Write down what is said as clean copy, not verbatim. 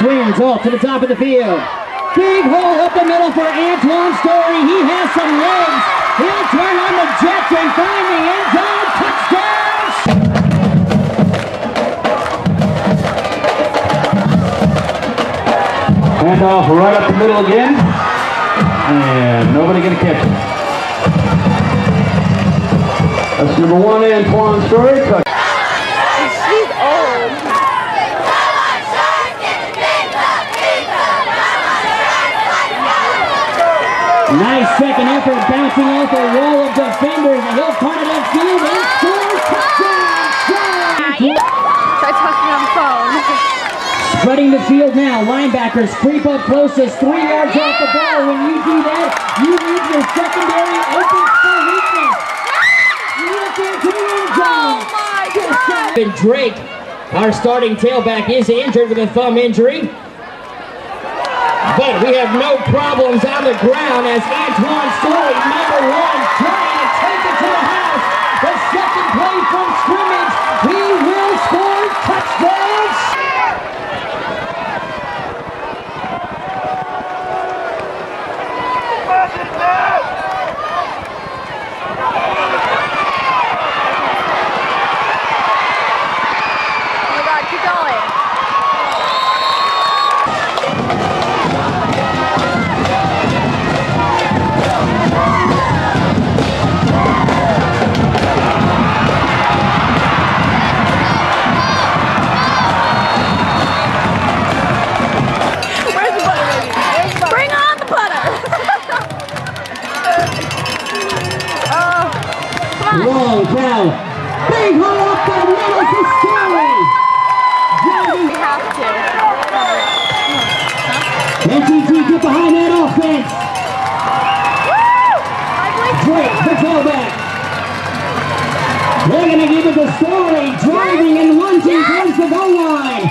Twins off to the top of the field. Big hole up the middle for Antwan Story. He has some legs. He'll turn on the Jets and find the end zone. Touchdown! Handoff right up the middle again. And nobody gonna catch it. That's number 1, Antwan Story. She's old. Nice second effort, bouncing off a wall of defenders. And he'll punt it upfield and score. Touchdown! Try talking on the phone. Spreading the field now. Linebackers creep up closest, 3 yards off the ball. When you do that, you leave your secondary open for weakness. You look into the end zone. Oh my God! Tevin Drake, our starting tailback, is injured with a thumb injury. But we have no problems on the ground as Antwan Story, number 1, trying to take it to the house. The second play from scrimmage. He will score touchdowns. Oh my God, keep going. Where's the butter, baby? Bring on the butter! Oh, come on. Long cow. Big hole up the middle for Story. We have to. NTT get behind that offense. Drake, the tailback. They're going to give it to Story, driving and lunging towards the goal line.